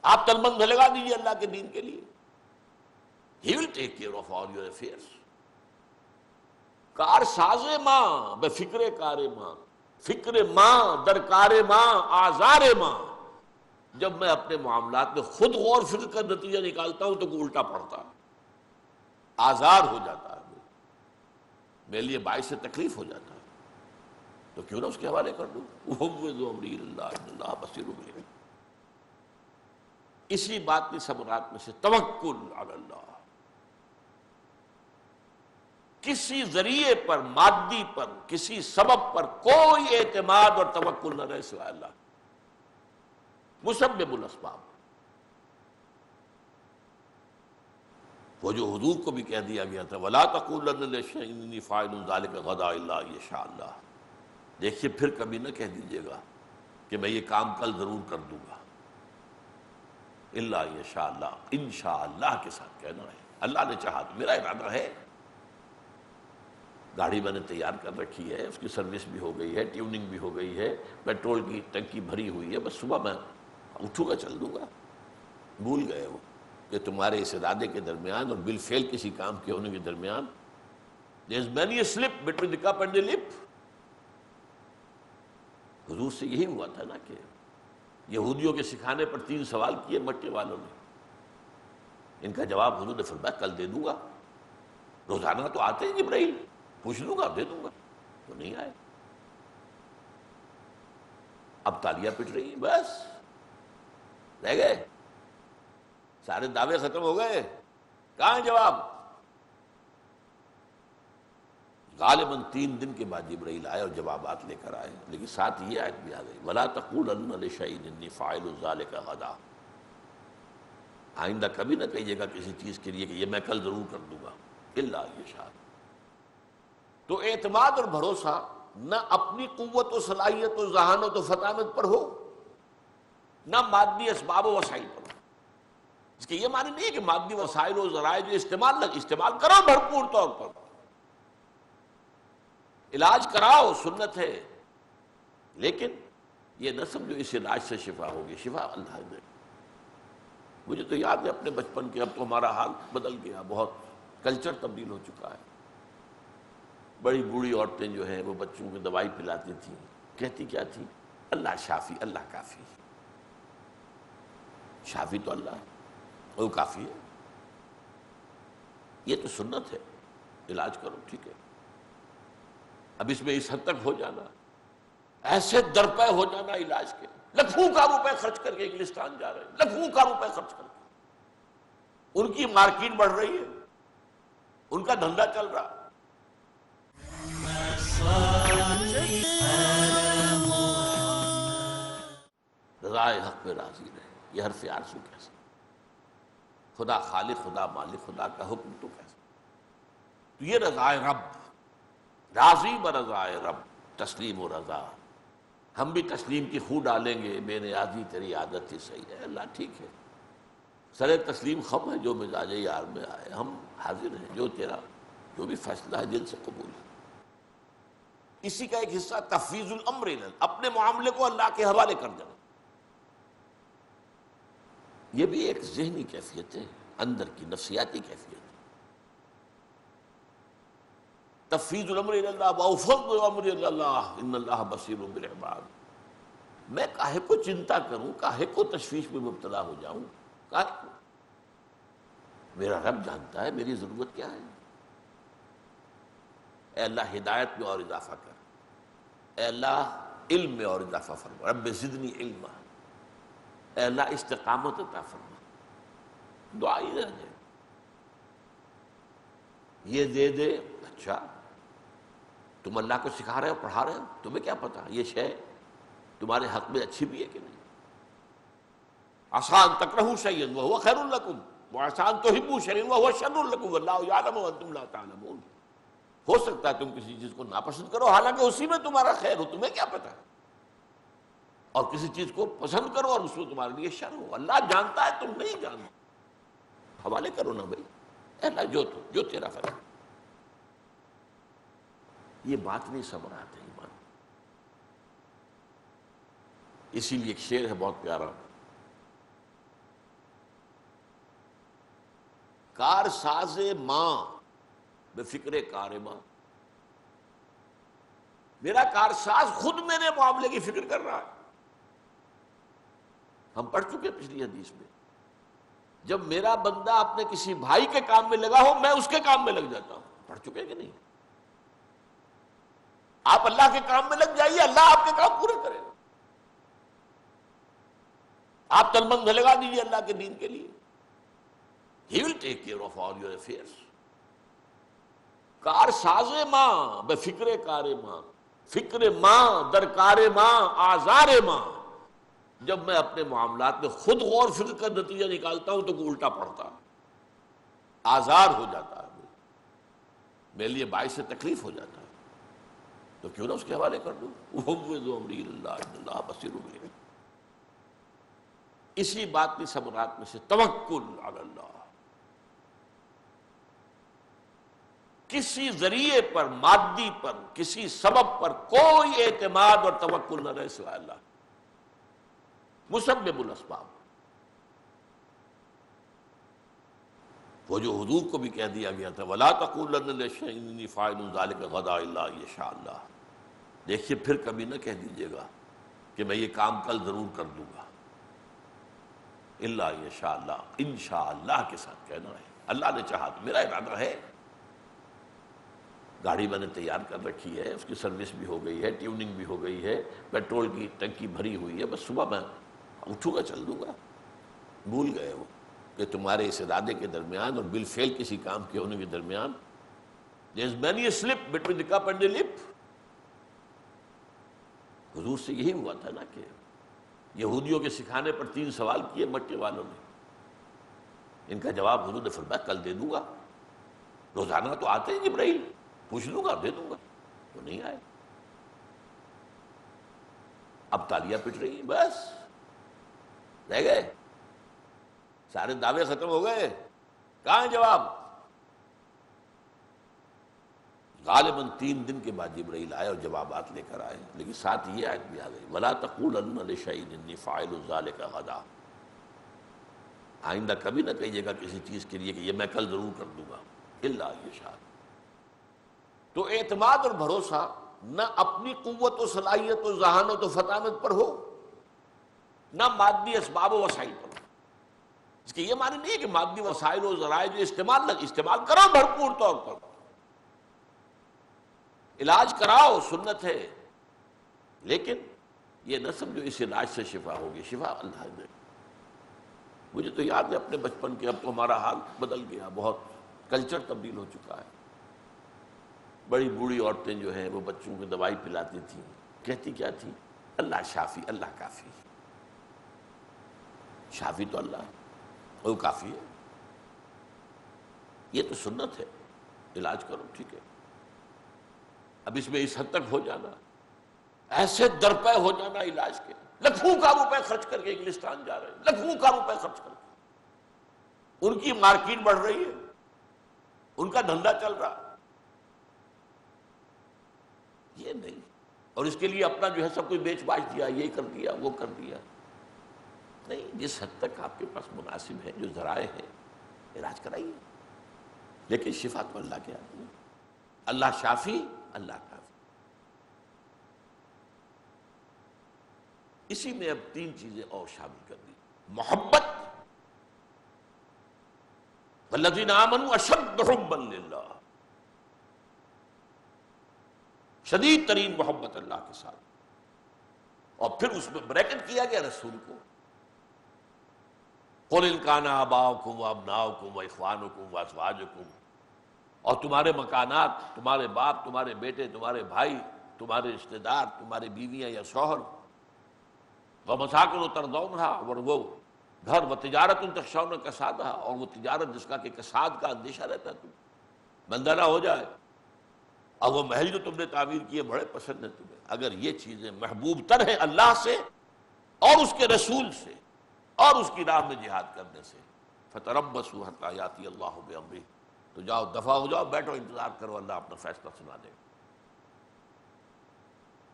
آپ تلبند لگا دیجیے اللہ کے دین کے لیے، He will take care of all your affairs. کار ساز ماں بے فکر کار ماں، فکر ماں در کار ماں آزار ماں. جب میں اپنے معاملات میں خود غور فکر کا نتیجہ نکالتا ہوں تو کوئی الٹا پڑتا ہے، آزار ہو جاتا ہے، میرے لیے باعث سے تکلیف ہو جاتا ہے. تو کیوں نہ اس کے حوالے کر دوں. وَفَوِّضُ أَمْرِي إِلَى اللَّهِ إِنَّ اللَّهَ بَصِيرٌ بِالْعِبَادِ. اسی بات کی ثمرات میں سے توکل علی اللہ. کسی ذریعے پر، مادی پر، کسی سبب پر کوئی اعتماد اور توکل نہ رہے سوائے اللہ. مسبب الاسباب. وہ جو حضور کو بھی کہہ دیا گیا تھا وَلَا تَقُولَنَّ لِشَيْءٍ إِنِّي فَاعِلٌ ذَلِكَ غَدًا إِلَّا أَن يَشَاءَ اللَّهُ. دیکھیے پھر کبھی نہ کہہ دیجیے گا کہ میں یہ کام کل ضرور کر دوں گا. الا یشاء اللہ، انشاءاللہ کے ساتھ کہنا ہے اللہ نے چاہا تو. میرا ارادہ ہے، گاڑی میں نے تیار کر رکھی ہے، اس کی سروس بھی ہو گئی ہے، ٹیوننگ بھی ہو گئی ہے، پیٹرول کی ٹنکی بھری ہوئی ہے، بس صبح میں اٹھوں گا چل دوں گا. بھول گئے وہ کہ تمہارے اس ارادے کے درمیان اور بالفعل کسی کام کے ہونے کے درمیان there is many a slip between the cup and the lip. حضور سے یہی ہوا تھا نا کہ یہودیوں کے سکھانے پر 3 سوال کیے مکے والوں نے. ان کا جواب حضور نے فرمایا کل دے دوں گا. روزانہ تو آتے ہیں جبرائیل، پوچھ لوں گا دے دوں گا. تو نہیں آئے. اب تالیاں پٹ رہی ہیں، بس رہ گئے، سارے دعوے ختم ہو گئے. کہاں ہے جواب؟ غالباً 3 دن کے بعد جبرائیل آئے اور جوابات لے کر آئے. لیکن ساتھ یہ آیت بھی آ گئی وَلَا تَقُولَنَّ لِشَيْءٍ إِنِّي فَاعِلٌ ذَلِكَ غَدًا. آئندہ کبھی نہ کہیے گا کسی چیز کے لیے کہ یہ میں کل ضرور کر دوں گا. الا یشاء. تو اعتماد اور بھروسہ نہ اپنی قوت و صلاحیت و ذہانت و فطانت پر ہو، نہ مادی اسباب و وسائل پر ہو. اس کے یہ معنی نہیں ہے کہ مادی وسائل و ذرائع جو استعمال کرو بھرپور طور پر، علاج کراؤ، سنت ہے، لیکن یہ نہ سمجھو اس علاج سے شفا ہوگی. شفا اللہ دے. مجھے تو یاد ہے اپنے بچپن کے، اب تو ہمارا حال بدل گیا، بہت کلچر تبدیل ہو چکا ہے. بڑی بوڑھی عورتیں جو ہیں وہ بچوں کو دوائی پلاتی تھیں، کہتی کیا تھی؟ اللہ شافی، اللہ کافی. شافی تو اللہ ہے، وہ کافی ہے. یہ تو سنت ہے، علاج کرو ٹھیک ہے. اب اس میں اس حد تک ہو جانا، ایسے درپے ہو جانا علاج کے، لاکھوں کا روپے خرچ کر کے انگلستان جا رہے ہیں، لاکھوں کا روپے خرچ کر کے. ان کی مارکیٹ بڑھ رہی ہے، ان کا دھندا چل رہا. رضائے حق پہ راضی رہے، یہ حرف آرزو کیسے؟ خدا خالق، خدا مالک، خدا کا حکم تو کیسے؟ تو یہ رضائے رب، راضی برضائے رب، تسلیم و رضا، ہم بھی تسلیم کی خو ڈالیں گے، بے نیازی تیری عادت ہی صحیح ہے۔ اللہ ٹھیک ہے، سر تسلیم خم ہے، جو مزاج یار میں آئے ہم حاضر ہیں، جو تیرا جو بھی فیصلہ ہے دل سے قبول ہے۔ اسی کا ایک حصہ تفویض الامر الی اللہ، اپنے معاملے کو اللہ کے حوالے کر دینا۔ یہ بھی ایک ذہنی کیفیت ہے، اندر کی نفسیاتی کیفیت ہے۔ تفویض الامر الی اللہ، وافوض امری الی اللہ ان اللہ بصیر بالعباد۔ میں کاہے کو چنتا کروں، کاہے کو تشویش میں مبتلا ہو جاؤں، کاہے کو؟ میرا رب جانتا ہے میری ضرورت کیا ہے۔ اے اللہ ہدایت میں اور اضافہ کر، اے اللہ علم میں اور اضافہ فرما، رب زدنی علما، اے اللہ استقامت عطا فرما۔ دعا ہی رہ جائے، یہ دے دے۔ اچھا تم اللہ کو سکھا رہے ہو، پڑھا رہے ہو، تمہیں کیا پتا یہ شے تمہارے حق میں اچھی بھی ہے کہ نہیں۔ عسیٰ ان تکرہوا شیئا وہو خیر لکم وعسیٰ ان تحبوا شیئا وہو شر لکم واللہ یعلم وانتم لا تعلمون۔ ہو سکتا ہے تم کسی چیز کو ناپسند کرو حالانکہ اسی میں تمہارا خیر ہو، تمہیں کیا پتا، اور کسی چیز کو پسند کرو اور اس میں تمہارے لیے شر ہو۔ اللہ جانتا ہے، تم نہیں جانتے، حوالے کرو نا بھائی، اے اللہ جو تیرا فیصلہ۔ یہ بات نہیں ثمرات ہے ایمان۔ اسی لیے ایک شعر ہے بہت پیارا، کار ساز ماں بے فکر کار ماں، میرا کارساز خود میرے معاملے کی فکر کر رہا ہے۔ ہم پڑھ چکے پچھلی حدیث میں، جب میرا بندہ اپنے کسی بھائی کے کام میں لگا ہو میں اس کے کام میں لگ جاتا ہوں۔ پڑھ چکے کہ نہیں؟ آپ اللہ کے کام میں لگ جائیے، اللہ آپ کے کام پورے کرے گا۔ آپ تلبند لگا دیجیے اللہ کے دین کے لیے، He will take care of all your affairs۔ کار ساز ماں بے فکر کار ماں، فکر ماں در کار ماں آزار ماں۔ جب میں اپنے معاملات میں خود غور فکر کا نتیجہ نکالتا ہوں تو کوئی الٹا پڑتا ہے، آزار ہو جاتا ہے، میرے لیے باعث سے تکلیف ہو جاتا ہے، تو کیوں نہ اس کے حوالے کر دوں۔ وَفَوِّضُ أَمْرِي إِلَى اللَّهِ إِنَّ اللَّهَ بَصِيرٌ بِالْعِبَادِ۔ اسی بات کی ثمرات میں سے توکل علی اللہ، کسی ذریعے پر، مادی پر، کسی سبب پر کوئی اعتماد اور توکل نہ رہے سوائے اللہ، مسبب الاسباب۔ وہ جو حضور کو بھی کہہ دیا گیا تھا وَلَا تَقُولَنَّ لِشَيْءٍ إِنِّي فَاعِلٌ ذَلِكَ غَدًا إِلَّا أَن يَشَاءَ اللَّهُ۔ دیکھیے پھر کبھی نہ کہہ دیجیے گا کہ میں یہ کام کل ضرور کر دوں گا، الا یشاء اللہ، انشاءاللہ کے ساتھ کہنا ہے، اللہ نے چاہا تو۔ میرا ارادہ ہے، گاڑی میں نے تیار کر رکھی ہے، اس کی سروس بھی ہو گئی ہے، ٹیوننگ بھی ہو گئی ہے، پیٹرول کی ٹنکی بھری ہوئی ہے، بس صبح میں اٹھوں گا چل دوں گا۔ بھول گئے وہ کہ تمہارے اس ارادے کے درمیان اور بالفعل کسی کام کے ہونے کے درمیان there is many a slip between the cup and the lip۔ حضور سے یہی ہوا تھا نا کہ یہودیوں کے سکھانے پر 3 سوال کیے مکے والوں نے، ان کا جواب حضور نے فرمایا کل دے دوں گا، روزانہ تو آتے ہیں جبرائیل، پوچھ لوں گا دے دوں گا، وہ نہیں آئے۔ اب تالیاں پٹ رہی ہیں، بس رہ گئے، سارے دعوے ختم ہو گئے، کہاں ہے جواب؟ غالباً 3 دن کے بعد جبرائیل آئے اور جوابات لے کر آئے، لیکن ساتھ یہ آیت بھی آ گئی وَلَا تَقُولَنَّ لِشَيْءٍ إِنِّي فَاعِلٌ ذَلِكَ غَدًا۔ آئندہ کبھی نہ کہیے گا کسی چیز کے لیے کہ یہ میں کل ضرور کر دوں گا، الا یشاء۔ تو اعتماد اور بھروسہ نہ اپنی قوت و صلاحیت و ذہانت و فطانت پر ہو، نہ مادی اسباب و وسائل پر ہو۔ اس کے یہ معنی نہیں ہے کہ مادی وسائل و ذرائع جو استعمال کرو بھرپور طور پر، علاج کراؤ، سنت ہے، لیکن یہ نہ سمجھو اس علاج سے شفا ہوگی، شفا اللہ نے۔ مجھے تو یاد ہے اپنے بچپن کے، اب تو ہمارا حال بدل گیا، بہت کلچر تبدیل ہو چکا ہے۔ بڑی بوڑھی عورتیں جو ہیں وہ بچوں کو دوائی پلاتی تھیں، کہتی کیا تھی؟ اللہ شافی، اللہ کافی۔ شافی تو اللہ ہے، وہ کافی ہے۔ یہ تو سنت ہے، علاج کرو ٹھیک ہے، اب اس میں اس حد تک ہو جانا، ایسے درپے ہو جانا علاج کے، لاکھوں کا روپے خرچ کر کے انگلستان جا رہے ہیں، لاکھوں کا روپے خرچ کر کے، ان کی مارکیٹ بڑھ رہی ہے، ان کا دھندا چل رہا، یہ نہیں، اور اس کے لیے اپنا جو ہے سب کچھ بیچ باچ دیا، یہ کر دیا وہ کر دیا، نہیں، جس حد تک آپ کے پاس مناسب ہے، جو ذرائع ہیں، علاج کرائیے، لیکن شفا تو اللہ کے ہاتھ میں، اللہ شافی، اللہ کافی۔ اسی میں اب تین چیزیں اور شامل کر دی، محبت، والذین آمنوا اشد حبا للہ، شدید ترین محبت اللہ کے ساتھ، اور پھر اس میں بریکٹ کیا گیا رسول کو، قل ان کان آباؤکم وابناؤکم واخوانکم وازواجکم، اور تمہارے مکانات، تمہارے باپ، تمہارے بیٹے، تمہارے بھائی، تمہارے رشتہ دار، تمہاری بیویاں یا شوہر، ومساکن ترضونھا، اور وہ گھر، وتجارت تخشون کسادھا، اور وہ تجارت جس کا کہ کساد کا اندیشہ رہتا ہے، تم بندہ نہ ہو جائے، اور وہ محل جو تم نے تعمیر کیے بڑے پسند ہیں تمہیں، اگر یہ چیزیں محبوب تر ہیں اللہ سے اور اس کے رسول سے اور اس کی راہ میں جہاد کرنے سے، فتربصوا حتی یاتی اللہ بامرہ، تو جاؤ دفع ہو جاؤ، بیٹھو انتظار کرو، اللہ اپنا فیصلہ سنا دے گا۔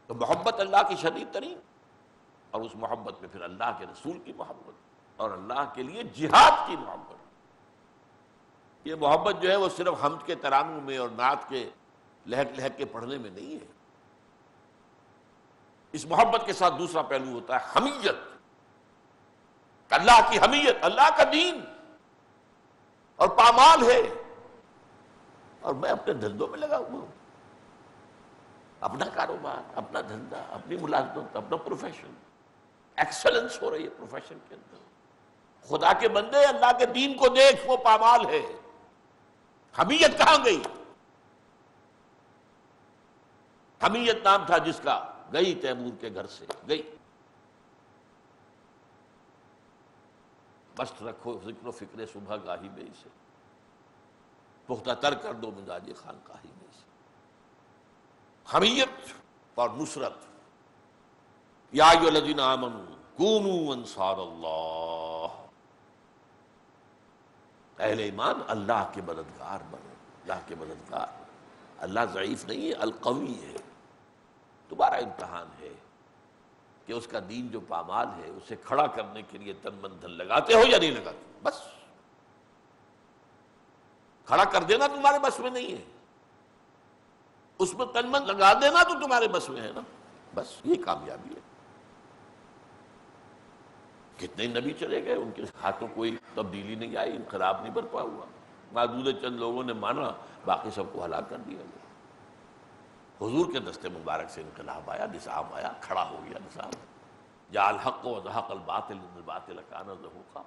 تو محبت اللہ کی شدید ترین، اور اس محبت میں پھر اللہ کے رسول کی محبت اور اللہ کے لیے جہاد کی محبت۔ یہ محبت جو ہے وہ صرف حمد کے ترانوں میں اور نعت کے لہک لہک کے پڑھنے میں نہیں ہے، اس محبت کے ساتھ دوسرا پہلو ہوتا ہے حمیت، اللہ کی حمیت، اللہ کا دین اور پامال ہے، اور میں اپنے دھندوں میں لگا ہوا ہوں، اپنا کاروبار، اپنا دھندا، اپنی ملازمت، اپنا پروفیشن، ایکسلنس ہو رہی ہے پروفیشن کے اندر، خدا کے بندے اللہ کے دین کو دیکھ، وہ پامال ہے، حمیت کہاں گئی؟ حمیت نام تھا جس کا، گئی تیمور کے گھر سے گئی، مست رکھو ذکر و فکر صبح گاہی میں سے، پختہ تر کر دو مزاج خانقاہی میں سے، حمیت اور نصرت، یا ایھا الذین آمنوا کونوا انصار اللہ، اہل ایمان اللہ کے مددگار بنو، اللہ کے مددگار، اللہ ضعیف نہیں ہے، القوی ہے، تمہارا امتحان ہے کہ اس کا دین جو پامال ہے اسے کھڑا کرنے کے لیے تن من دھن لگاتے ہو یا نہیں لگاتے، بس کھڑا کر دینا تمہارے بس میں نہیں ہے، اس میں تن من لگا دینا تو تمہارے بس میں ہے نا، بس یہ کامیابی ہے۔ کتنے نبی چلے گئے، ان کے ہاتھوں کوئی تبدیلی نہیں آئی، انقلاب نہیں برپا ہوا، معدود چند لوگوں نے مانا، باقی سب کو ہلاک کر دیا گیا۔ حضور کے دستے مبارک سے انقلاب آیا، نظام آیا، کھڑا ہو گیا نظام، جاء الحق وزهق الباطل ان الباطل کان زهوقا،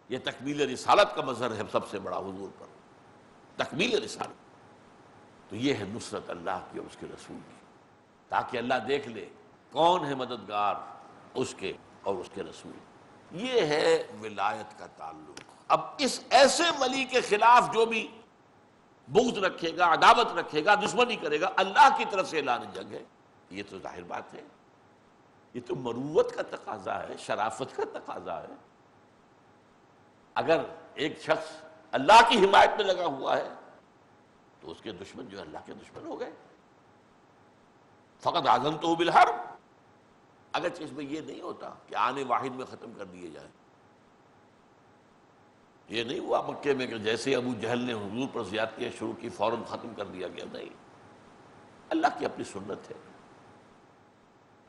یہ تکمیل رسالت کا مظہر ہے سب سے بڑا حضور پر، تکمیل رسالت، تو یہ ہے نصرت اللہ کی اور اس کے رسول کی، تاکہ اللہ دیکھ لے کون ہے مددگار، اس کے اور اس کے رسول، یہ ہے ولایت کا تعلق۔ اب اس ایسے ولی کے خلاف جو بھی بغض رکھے گا، عداوت رکھے گا، دشمنی کرے گا، اللہ کی طرف سے اعلان جنگ ہے، یہ تو ظاہر بات ہے، یہ تو مروت کا تقاضا ہے، شرافت کا تقاضا ہے۔ اگر ایک شخص اللہ کی حمایت میں لگا ہوا ہے تو اس کے دشمن جو ہے اللہ کے دشمن ہو گئے، فقط آذنتہ بالحرب، اگرچہ اس میں یہ نہیں ہوتا کہ آنے واحد میں ختم کر دیے جائیں، یہ نہیں ہوا مکے میں کہ جیسے ابو جہل نے حضور پر زیادتیاں شروع کی فوراً ختم کر دیا گیا، نہیں، اللہ کی اپنی سنت ہے،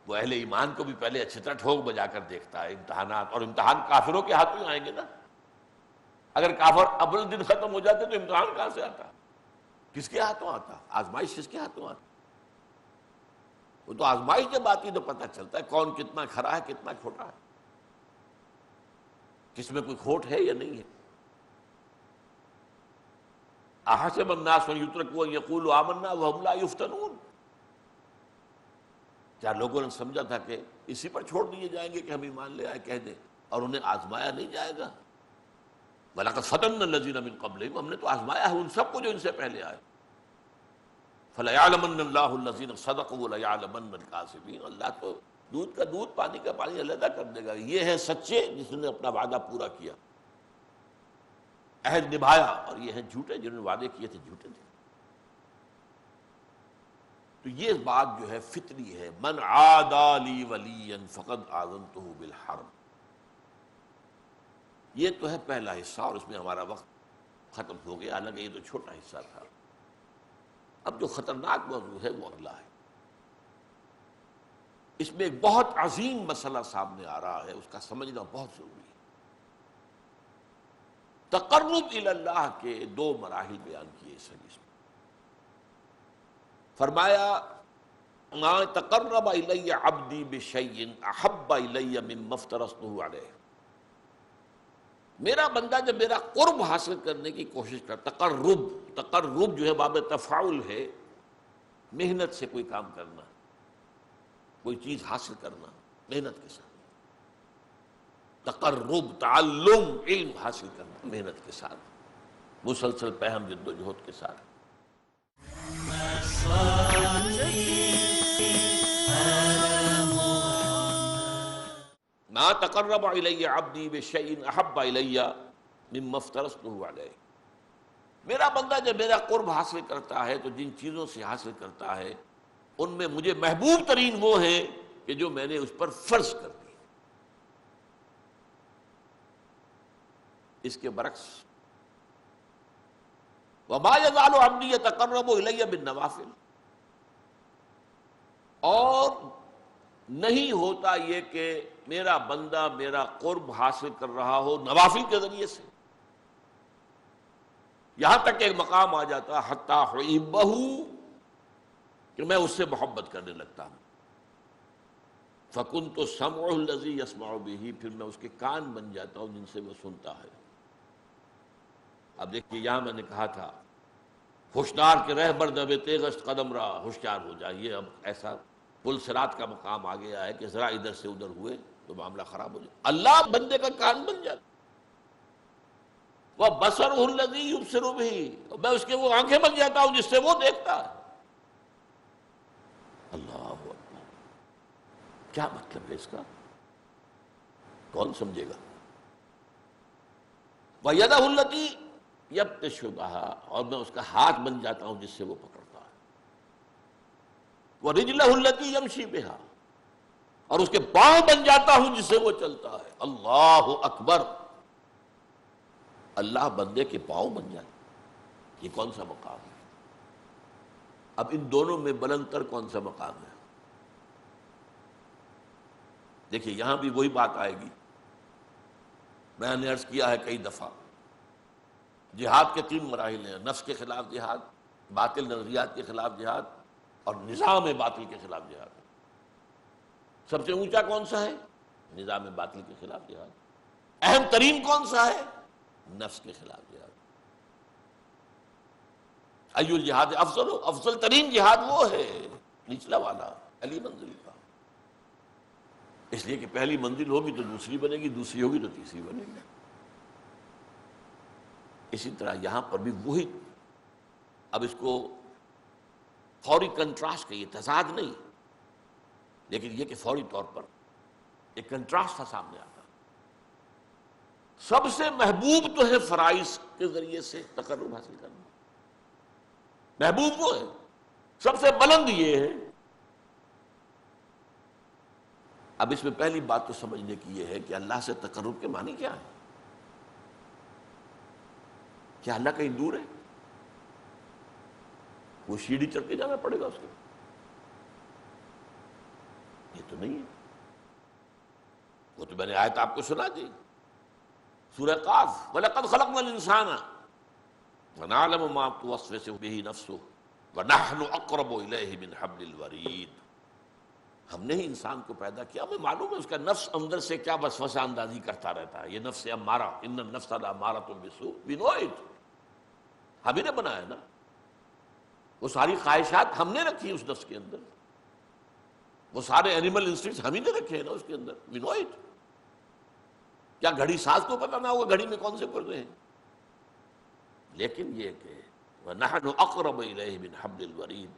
وہ اہل ایمان کو بھی پہلے اچھی طرح ٹھوک بجا کر دیکھتا ہے، امتحانات، اور امتحان کافروں کے ہاتھوں آئیں گے نا، اگر کافر اول دن ختم ہو جاتے تو امتحان کہاں سے آتا، کس کے ہاتھوں آتا، آزمائش کس کے ہاتھوں آتا، وہ تو آزمائش جب آتی تو پتہ چلتا ہے کون کتنا کھرا ہے کتنا کھوٹا ہے، کس میں کوئی کھوٹ ہے یا نہیں ہے۔ احسب الناس ان یترکوا ان یقولوا آمنا وهم لا یفتنون، کیا لوگوں نے سمجھا تھا کہ اسی پر چھوڑ دیے جائیں گے کہ ہم ایمان لے آئے کہہ دیں، اور انہیں آزمایا نہیں جائے گا؟ وَلَقَدْ فَتَنَّا الَّذِينَ مِن قَبْلِهِمْ، ہم نے تو آزمایا ہے ان سب کو جو ان سے پہلے آئے، فَلَيَعْلَمَنَّ اللَّهُ الَّذِينَ صَدَقُوا وَلَيَعْلَمَنَّ الْكَاذِبِينَ۔ اللہ تو دودھ کا دودھ پانی کا پانی علیحدہ کر دے گا۔ یہ ہے سچے جس نے اپنا وعدہ پورا کیا، عہد نبھایا، اور یہ ہیں جھوٹے جنہوں نے وعدے کیے تھے جھوٹے تھے۔ تو یہ بات جو ہے فطری ہے، من عادى لي وليا فقد آذنته بالحرب۔ یہ تو ہے پہلا حصہ، اور اس میں ہمارا وقت ختم ہو گیا، حالانکہ یہ تو چھوٹا حصہ تھا۔ اب جو خطرناک موضوع ہے وہ اگلا ہے۔ اس میں ایک بہت عظیم مسئلہ سامنے آ رہا ہے، اس کا سمجھنا بہت ضروری ہے۔ تقرب الی اللہ کے دو مراحل بیان کیے اس حدیث میں۔ فرمایا ما تقرب الی عبدی بشیء احب الی مما افترضته علیہ۔ میرا بندہ جب میرا قرب حاصل کرنے کی کوشش کرتا، تقرب جو ہے باب تفاعل ہے، محنت سے کوئی کام کرنا، کوئی چیز حاصل کرنا محنت کے ساتھ، تقرب تعلم علم حاصل کرنا محنت کے ساتھ، مسلسل پہم جد و جہد کے ساتھ۔ ما تقرب الی عبدی بشیء احب الی مما افترضته علیہ۔ میرا بندہ جب میرا قرب حاصل کرتا ہے تو جن چیزوں سے حاصل کرتا ہے ان میں مجھے محبوب ترین وہ ہیں کہ جو میں نے اس پر فرض کر دی۔ اس کے برعکس وما یزال عبدی یتقرب الی بالنوافل، اور نہیں ہوتا یہ کہ میرا بندہ میرا قرب حاصل کر رہا ہو نوافل کے ذریعے سے، یہاں تک کہ ایک مقام آ جاتا حتی احبہ، کہ میں اس سے محبت کرنے لگتا ہوں۔ فکنت سمعہ الذی یسمع بہ، پھر میں اس کے کان بن جاتا ہوں جن سے وہ سنتا ہے۔ اب دیکھیے یہاں میں نے کہا تھا ہوشیار کے رہبر دب تیغست قدم را، ہوشیار ہو جائیے۔ اب ایسا پل صراط کا مقام آ گیا ہے کہ ذرا ادھر سے ادھر ہوئے تو معاملہ خراب ہو جائے۔ اللہ بندے کا کان بن جاتا، وَبَصَرُهُ الَّذِي يُبْصِرُ بِهِ، میں اس کے وہ آنکھیں بن جاتا ہوں جس سے وہ دیکھتا ہے۔ اللہ اکبر، کیا مطلب ہے اس کا؟ کون سمجھے گا؟ وَيَدَهُ الَّتِي يَبْطِشُ بِهَا، اور میں اس کا ہاتھ بن جاتا ہوں جس سے وہ پکڑتا ہے۔ وَرِجْلَهُ الَّتِي يَمْشِي بِهَا، اور اس کے پاؤں بن جاتا ہوں جس سے وہ چلتا ہے۔ اللہ اکبر، اللہ بندے کے پاؤں بن جاتا، یہ کون سا مقام ہے؟ اب ان دونوں میں بلند تر کون سا مقام ہے؟ دیکھیے یہاں بھی وہی بات آئے گی، میں نے عرض کیا ہے کئی دفعہ، جہاد کے 3 مراحل ہیں، نفس کے خلاف جہاد، باطل نظریات کے خلاف جہاد، اور نظام باطل کے خلاف جہاد۔ سب سے اونچا کون سا ہے؟ نظام باطل کے خلاف جہاد۔ اہم ترین کون سا ہے؟ نفس کے خلاف جہاد۔ ایو الجہاد افضل، افضل ترین جہاد وہ ہے نچلا والا، علی منزل کا، اس لیے کہ پہلی منزل ہوگی تو دوسری بنے گی، دوسری ہوگی تو تیسری بنے گی۔ اسی طرح یہاں پر بھی وہی، اب اس کو فوری کنٹراسٹ کہیے، تضاد نہیں، لیکن یہ کہ فوری طور پر ایک کنٹراسٹ تھا سامنے آتا۔ سب سے محبوب تو ہے فرائض کے ذریعے سے تقرب حاصل کرنا، محبوب وہ ہے، سب سے بلند یہ ہے۔ اب اس میں پہلی بات تو سمجھنے کی یہ ہے کہ اللہ سے تقرب کے معنی کیا ہے؟ کیا اللہ کہیں دور ہے؟ وہ سیڑھی چڑھ کے جانا پڑے گا اس کو؟ یہ تو نہیں ہے، وہ تو میں نے آیت آپ کو سنا دی، سورہ قاف، وَلَقَدْ خَلَقْنَا الْإِنسَانَ وَنَعْلَمُ مَا تُوَسْوِسُ بِهِ نَفْسُهُ وَنَحْنُ أَقْرَبُ إِلَيْهِ مِنْ حَبْلِ الْوَرِيدِ۔ ہم نے ہی انسان کو پیدا کیا، ہمیں معلوم ہے اس کا نفس اندر سے کیا وسوسہ اندازی کرتا رہتا ہے، یہ نفس امارہ، ان النفس لامارۃ بالسوء، we know it، ہم ہی نے بنایا نا، وہ ساری خواہشات ہم نے رکھی اس نفس کے اندر، وہ سارے اینیمل انسٹنکٹس ہم ہی نے رکھے ہیں نا اس کے اندر، we know it۔ کیا گھڑی ساز کو پتہ نہ ہوگا گھڑی میں کون سے پردے ہیں؟ لیکن یہ کہ وَنَحْنُ أَقْرَبُ إِلَيْهِ مِنْ حَبْلِ الْوَرِيدِ،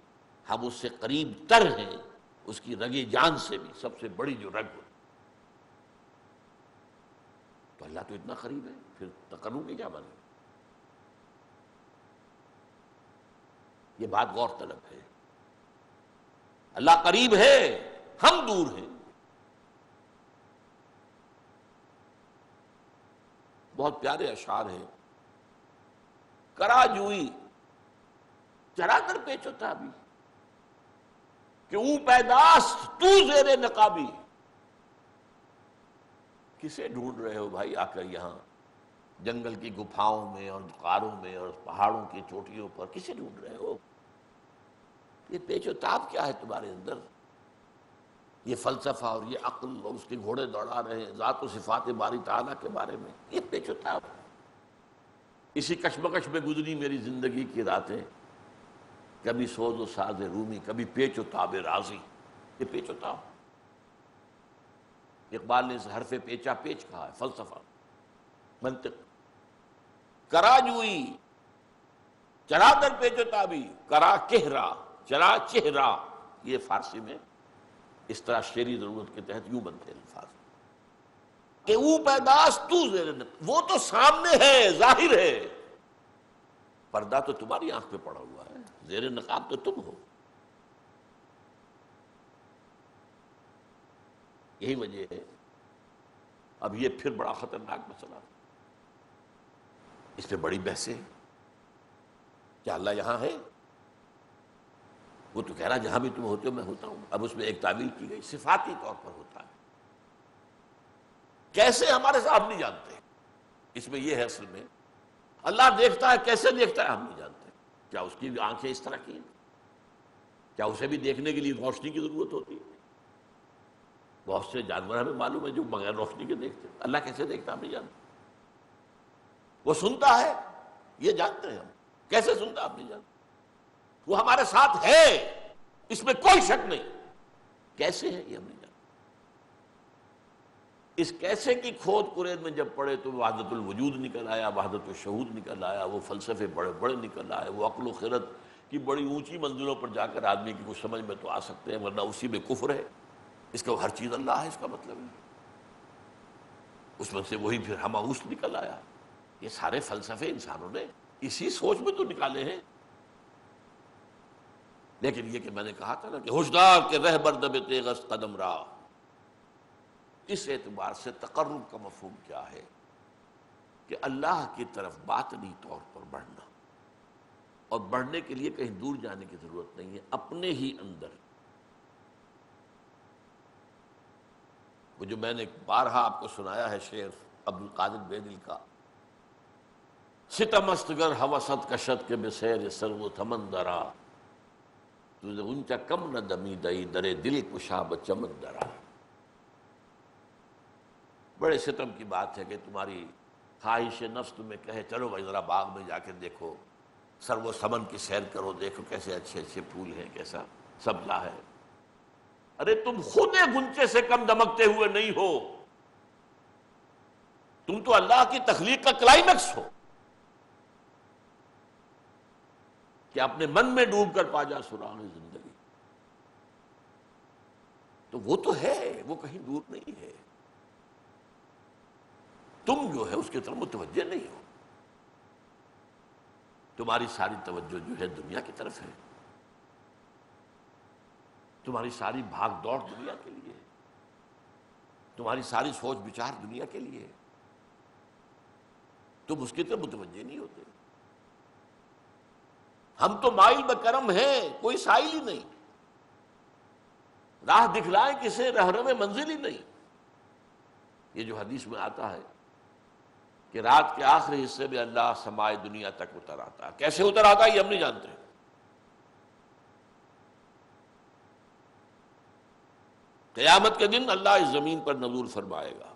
ہم اس سے قریب تر ہیں اس کی رگ جان سے بھی، سب سے بڑی جو رگ ہوتی۔ تو اللہ تو اتنا قریب ہے، پھر تقرب کی کیا معنی؟ یہ بات غور طلب ہے۔ اللہ قریب ہے، ہم دور ہیں۔ بہت پیارے اشعار ہیں۔ کرا جوئی چرا در پیچ ہوتا بھی کہ او پیداست تو زیر نقابی۔ کسے ڈھونڈ رہے ہو بھائی آ کر یہاں جنگل کی گپھاؤں میں اور غاروں میں اور پہاڑوں کی چوٹیوں پر؟ کسے ڈھونڈ رہے ہو؟ یہ پیچ و تاب کیا ہے تمہارے اندر؟ یہ فلسفہ اور یہ عقل اور اس کے گھوڑے دوڑا رہے ہیں ذات و صفات باری تعالیٰ کے بارے میں، یہ پیچ و تاب۔ اسی کشمکش میں گزری میری زندگی کی راتیں، کبھی سوز و ساز رومی، کبھی پیچ و تاب رازی۔ یہ پیچ و تاب، اقبال نے اس حرف پیچا پیچ کہا ہے، فلسفہ، منطق۔ کرا جوئی چرا در پیچ و تابی، کرا کہرا چرا چہرا، یہ فارسی میں اس طرح شعری ضرورت کے تحت یوں بنتے ہیں الفاظ کہ او پیداست تو زیر نقاب، وہ تو سامنے ہے، ظاہر ہے، پردہ تو تمہاری آنکھ پہ پڑا ہوا ہے، زیر نقاب تو تم ہو۔ یہی وجہ ہے۔ اب یہ پھر بڑا خطرناک مسئلہ، اس پہ بڑی بحثیں۔ کیا اللہ یہاں ہے؟ وہ تو کہہ رہا جہاں بھی تم ہوتے ہو میں ہوتا ہوں۔ اب اس میں ایک تعبیر کی گئی، صفاتی طور پر ہوتا ہے۔ کیسے ہمارے ساتھ نہیں جانتے، اس میں یہ ہے اصل میں اللہ دیکھتا ہے، کیسے دیکھتا ہے ہم نہیں جانتے۔ کیا اس کی آنکھیں اس طرح کی ہیں؟ کیا اسے بھی دیکھنے کے لیے روشنی کی ضرورت ہوتی ہے؟ بہت سے جانور ہمیں معلوم ہے جو بغیر روشنی کے دیکھتے ہیں، اللہ کیسے دیکھتا ہم نہیں جانتے۔ وہ سنتا ہے، یہ جانتے ہیں ہم، کیسے سنتا ہم نہیں جانتے۔ وہ ہمارے ساتھ ہے، اس میں کوئی شک نہیں، کیسے ہے یہ ہم نہیں جانتے۔ اس کیسے کی کھود کرید میں جب پڑے تو وحدت الوجود نکل آیا، وحدت الشہود نکل آیا، وہ فلسفے بڑے بڑے نکل آئے، وہ عقل و خرد کی بڑی اونچی منزلوں پر جا کر آدمی کی کچھ سمجھ میں تو آ سکتے ہیں، ورنہ اسی میں کفر ہے۔ اس کا ہر چیز اللہ ہے، اس کا مطلب ہے اس میں سے وہی پھر ہماؤس نکل آیا۔ یہ سارے فلسفے انسانوں نے اسی سوچ میں تو نکالے ہیں۔ لیکن یہ کہ میں نے کہا تھا نا کہ ہوشدار کے رہبر دب تیغست قدم را، اس اعتبار سے تقرب کا مفہوم کیا ہے کہ اللہ کی طرف باطنی طور پر بڑھنا، اور بڑھنے کے لیے کہیں دور جانے کی ضرورت نہیں ہے، اپنے ہی اندر۔ وہ جو میں نے بارہا آپ کو سنایا ہے شعر عبد القادر بیدل کا، ستم است گر ہوست کشد کے بسیر سر و تھمن درا، تجھے غنچہ کم نہ دمی دئی درے دل کشا بچمن درا۔ بڑے ستم کی بات ہے کہ تمہاری خواہش نفس تمہیں کہے چلو بھائی ذرا باغ میں جا کے دیکھو، سر و سمن کی سیر کرو، دیکھو کیسے اچھے اچھے پھول ہیں، کیسا سبزہ ہے۔ ارے تم خود ایک گنچے سے کم دمکتے ہوئے نہیں ہو، تم تو اللہ کی تخلیق کا کلائمیکس ہو کہ اپنے من میں ڈوب کر پا جا سراغ زندگی۔ تو وہ تو ہے، وہ کہیں دور نہیں ہے، تم جو ہے اس کی طرف متوجہ نہیں ہو، تمہاری ساری توجہ جو ہے دنیا کی طرف ہے، تمہاری ساری بھاگ دوڑ دنیا کے لیے، تمہاری ساری سوچ بچار دنیا کے لیے، تم اس کی طرف متوجہ نہیں ہوتے۔ ہم تو مائل بکرم ہیں، کوئی سائل ہی نہیں، راہ دکھلائیں کسے رہنم منزل ہی نہیں۔ یہ جو حدیث میں آتا ہے کہ رات کے آخری حصے میں اللہ سمائے دنیا تک اتر آتا ہے، کیسے اتر آتا ہے یہ ہم نہیں جانتے۔ قیامت کے دن اللہ اس زمین پر نزول فرمائے گا،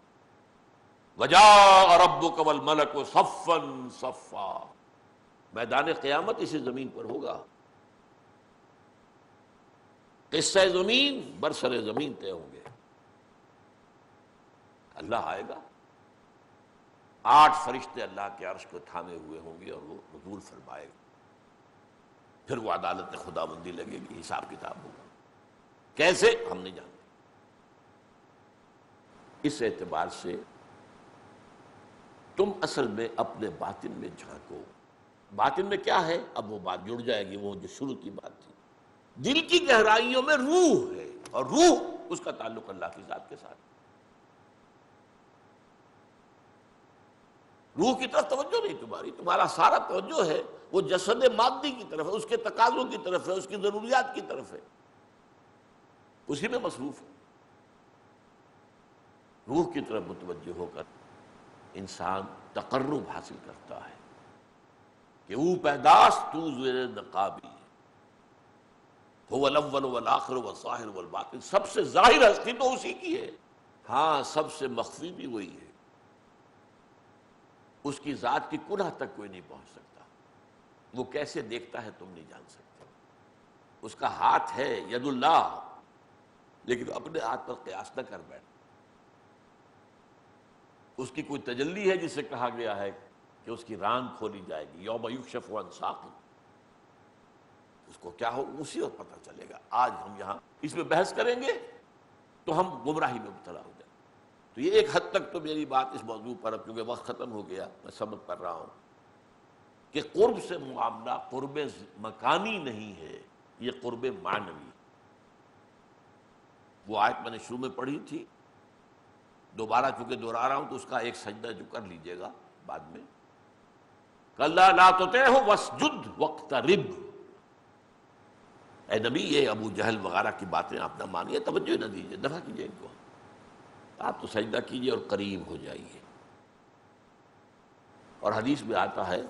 وجاء ربک والملک صفا صفا، میدان قیامت اسی زمین پر ہوگا، قصہ زمین برسر زمین طے ہوں گے، اللہ آئے گا، 8 فرشتے اللہ کے عرش کو تھامے ہوئے ہوں گے اور وہ نزول فرمائے گا۔ پھر وہ عدالت خداوندی لگے گی، حساب کتاب ہوگا، کیسے ہم نہیں جانتے۔ اس اعتبار سے تم اصل میں اپنے باطن میں جھانکو۔ باطن میں کیا ہے؟ اب وہ بات جڑ جائے گی، وہ جو شروع کی بات تھی، دل کی گہرائیوں میں روح ہے، اور روح اس کا تعلق اللہ کی ذات کے ساتھ۔ روح کی طرف توجہ نہیں تمہاری، تمہارا سارا توجہ ہے وہ جسد مادی کی طرف ہے، اس کے تقاضوں کی طرف ہے، اس کی ضروریات کی طرف ہے، اسی میں مصروف ہے۔ روح کی طرف متوجہ ہو کر انسان تقرب حاصل کرتا ہے کہ او پیداش تو زیر نقابی هو الاول والآخر والظاہر والباطن، سب سے ظاہر ہستی تو اسی کی ہے، ہاں سب سے مخفی بھی وہی ہے، اس کی ذات کی کنہ تک کوئی نہیں پہنچ سکتا، وہ کیسے دیکھتا ہے تم نہیں جان سکتے، اس کا ہاتھ ہے ید اللہ، لیکن اپنے ہاتھ پر قیاس نہ کر بیٹھ، اس کی کوئی تجلی ہے جسے کہا گیا ہے کہ اس کی ران کھولی جائے گی، یوم یکشف عن ساق، اس کو کیا ہو اسی وقت پتہ چلے گا۔ آج ہم یہاں اس میں بحث کریں گے تو ہم گمراہی میں مبتلا ہو جائیں۔ تو یہ ایک حد تک تو میری بات اس موضوع پر، کیونکہ وقت ختم ہو گیا، میں سبق کر رہا ہوں کہ قرب سے معاملہ قرب مکانی نہیں ہے، یہ قرب معنوی۔ وہ آیت میں نے شروع میں پڑھی تھی، دوبارہ چونکہ دہرا رہا ہوں تو اس کا ایک سجدہ جو کر لیجئے گا بعد میں، کَلَّا لَا تُطِعْهُ وَاسْجُدْ وَاقْتَرِبْ۔ اے نبی، یہ ابو جہل وغیرہ کی باتیں آپ نہ مانیے، توجہ نہ دیجیے، دفع کیجیے ان کو، آپ تو سجدہ کیجیے اور قریب ہو جائیے۔ اور حدیث میں آتا ہے